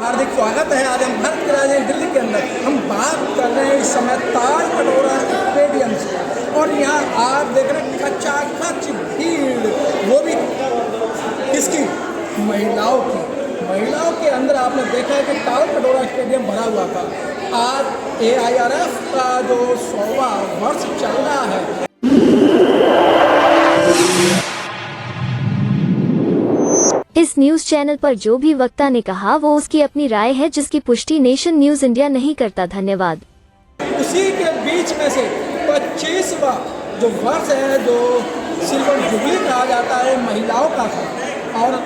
हार्दिक स्वागत है। आज हम भारत की राजधानी दिल्ली के अंदर हम बात कर रहे हैं इस समय ताल कटोरा स्टेडियम से, और यहाँ आप देख रहे हैं खचाखच भीड़, वो भी किसकी? महिलाओं की। महिलाओं के अंदर आपने देखा है कि ताल कटोरा स्टेडियम भरा हुआ था। आज AIRF का जो 100वां वर्ष चल रहा है, इस न्यूज चैनल पर जो भी वक्ता ने कहा वो उसकी अपनी राय है, जिसकी पुष्टि नेशन न्यूज इंडिया नहीं करता। धन्यवाद। उसी के बीच में से 25वां जो वर्ष है, जो सिल्वर जुबली कहा जाता है, महिलाओं का था। और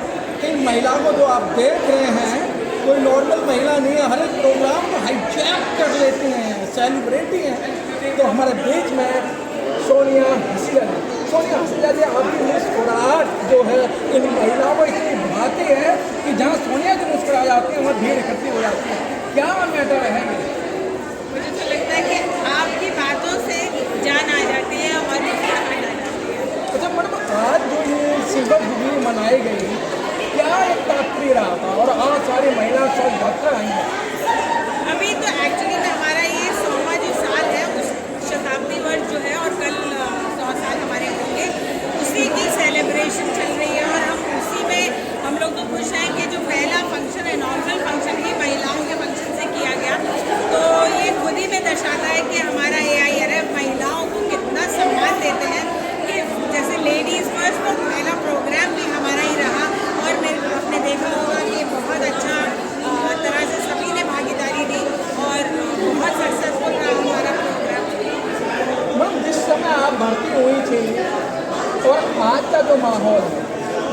इन महिलाओं को जो आप देख रहे हैं, कोई नॉर्मल महिला नहीं है, हर एक प्रोग्राम को हाईजैक कर लेती हैं, सेलिब्रिटी हैं। तो हमारे बीच में सोनिया हसीना जी, आपकी मुस्कुराहट जो है इन महिलाओं को इतनी भाती है कि जहाँ सोनिया जी मुस्कुरा जाती है वहाँ भीड़ इकट्ठी हो जाती है। क्या मैटर है? मुझे तो लगता है कि आपकी बातों से जान आ जाती है और मुस्कुराहट आ जाती है। अच्छा मैडम, आज जो ये सिल्वर जुबली मनाई गई, क्या एक तात्पर्य रहा था? और आज सारी महिला सब भक्कर आई हैं। अभी तो एक्चुअली में हमारा ये 100वां जो साल है, उस शताब्दी वर्ष जो है, और कल 100 साल हमारे होंगे, उसी की सेलिब्रेशन चल रही है। और हम उसी में हम लोग तो खुश हैं कि जो पहला फंक्शन है, इनॉग्रेल फंक्शन ही महिलाओं के फंक्शन से किया गया, तो ये खुद ही में दर्शाता है कि हमारा AIRF महिलाओं को कितना सम्मान देते हैं। कि जैसे लेडीज़ फर्स्ट, तो पहला प्रोग्राम भी हमारा ही रहा। और आपने देखा होगा कि बहुत अच्छा तरह से सभी ने भागीदारी दी और बहुत सक्सेसफुल रहा हमारा प्रोग्राम। मैम, जिस समय आप भर्ती हुई थी और आज का जो माहौल है,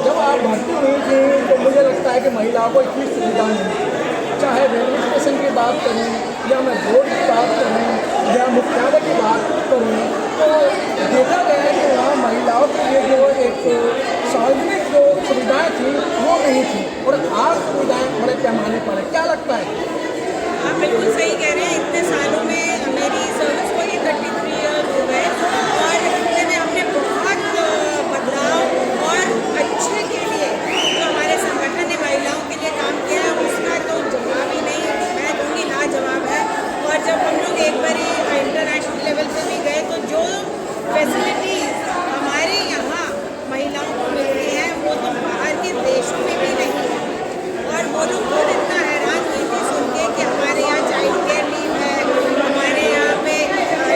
जब आप भर्ती हुई थी तो मुझे लगता है कि महिलाओं को इतनी सुविधा नहीं थी। चाहे रेलवे स्टेशन की बात करूँ, या मैं बोर्ड की बात करूँ, या मुख्यालय की बात करूँ, तो देखा गया है कि वहाँ महिलाओं के लिए जो एक सार्वजनिक जो सुविधाएँ थी वो नहीं थी, और आज सुविधाएँ बड़े पैमाने पर है। क्या लगता है? आप बिल्कुल सही कह रहे हैं। इतने सालों में मेरी सर्विस को ये 33 ईयर्स हो गए, और इतने में हमने बहुत बदलाव और अच्छे के लिए जो हमारे संगठन ने महिलाओं के लिए काम किया है, उसका तो जवाब ही नहीं, मैं दूँगी लाजवाब है। और जब हम लोग एक बार इंटरनेशनल लेवल पे भी गए, तो जो फैसिलिटीज़ हमारे यहाँ महिलाओं को मिलती हैं वो तो बाहर के देशों में भी नहीं है। और वो लोग खुद इतना हैरान हुई थी सुन के कि हमारे यहाँ चाइल्ड केयर लीव है, हमारे यहाँ पे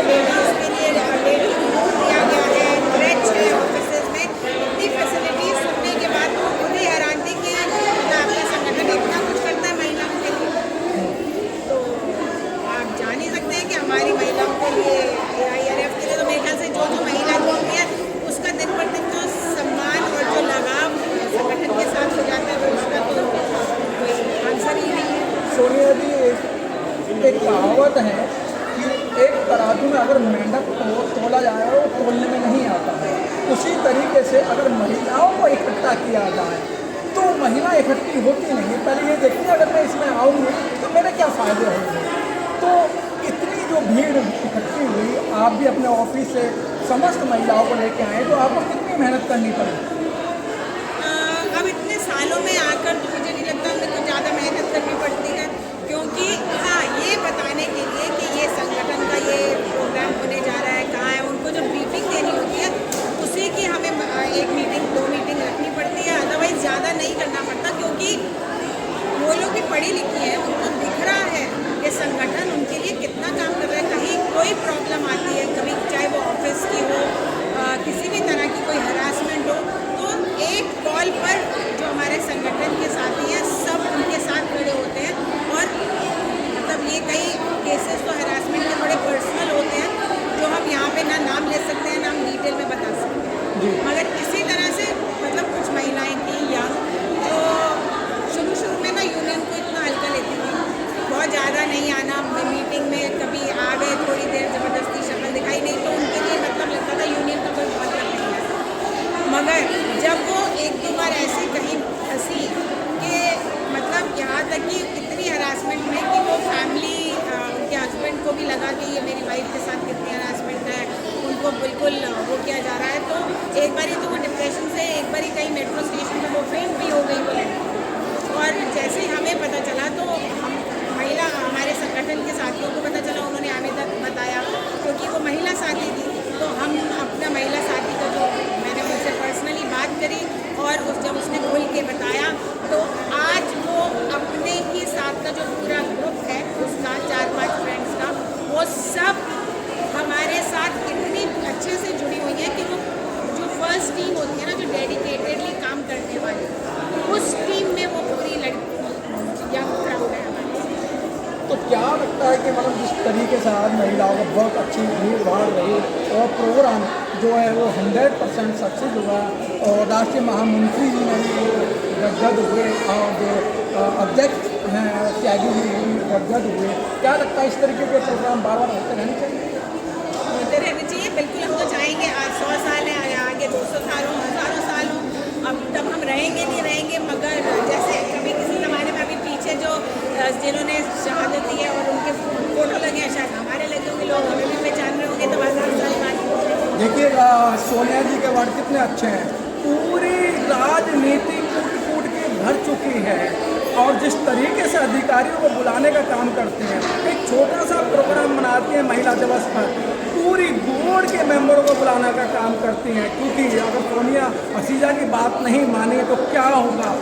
लेडीज़ के लिए लेडी रूम दिया गया है, क्रेच है ऑफिस में, इतनी फैसिलिटीज सुनने के बाद तो खुद ही हैरान थी कि आपका संगठन इतना कुछ करता है महिलाओं के लिए। तो आप जान ही सकते हैं कि हमारी महिलाओं के लिए, AIRF के लिए, तो मेरे ख्याल से जो जो महिला जोड़ती है उसका दिन पर दिन जो सम्मान और जो लगाव संगठन के साथ हो जाता है, तो उसका तो कोई आंसर ही नहीं है। सोनिया जी, एक कहावत है कि एक तराजू में अगर मेंढक को तोला जाए वो तोलने में नहीं आता है, उसी तरीके से अगर महिलाओं को इकट्ठा किया जाए तो महिला इकट्ठी होती नहीं। पहले ये देखिए, अगर मैं इसमें आऊँगी तो मेरे क्या फ़ायदे होंगे। तो इतनी जो भीड़ इकट्ठी हुई, आप भी अपने ऑफिस से समस्त महिलाओं को लेके आए, तो आपको कितनी मेहनत करनी पड़ी? अब इतने सालों में आकर तो मुझे नहीं लगता मेरे को ज़्यादा मेहनत करनी पड़ती है, क्योंकि हाँ, ये बताने के लिए कि ये संगठन का ये प्रोग्राम होने जा रहा है, कहाँ है, उनको जो ब्रीफिंग देनी होती है उसी की हमें एक मीटिंग 2 मीटिंग रखनी पड़ती है। अदरवाइज़ ज़्यादा नहीं करना पड़ता, क्योंकि वो लोग भी पढ़ी लिखी हैं, उनको दिख रहा है ये संगठन उनके लिए कितना काम कर रहा है। कहीं कोई प्रॉब्लम आती है, कभी चाहे वो ऑफिस की हो, किसी भी तरह की कोई हरासमेंट हो, क्या लगता है कि मतलब जिस तरीके से आज महिलाओं को बहुत अच्छी भीड़ भाड़ रही और प्रोग्राम जो है वो 100% सक्सेस हुआ और राष्ट्रीय महामंत्री जी ने भी गदगद हुए और जो अध्यक्ष हैं त्यागी जी गदगद हुए, क्या लगता है इस तरीके के प्रोग्राम बार बार होते रहने चाहिए? होते रहने चाहिए, बिल्कुल। हम तो चाहेंगे आज 100 साल है, आगे 200 साल हो, हज़ारों साल हो, अब तब हम रहेंगे नहीं रहेंगे, मगर जैसे कभी किसी ज़माने में अभी पीछे जो जिन्होंने शहादत दी है और उनके फोटो लगे हैं, शायद हमारे लगे होंगे, लोग हमें भी पहचान रहे होंगे, तो 1000 साल बाद। देखिए सोनिया जी के वर्ड कितने अच्छे हैं, पूरी राजनीति कूट कूट के भर चुकी है और जिस तरीके से अधिकारियों को बुलाने का काम करते हैं, एक छोटा सा प्रोग्राम मनाते हैं महिला दिवस पर, पूरी बोर्ड के मेंबरों को बुलाने का काम करती हैं, क्योंकि अगर सोनिया असीजा की बात नहीं माने तो क्या होगा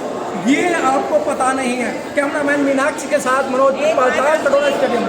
ये आपको पता नहीं है। कैमरामैन मीनाक्षी के साथ मनोज पालटाल, स्टेडियम।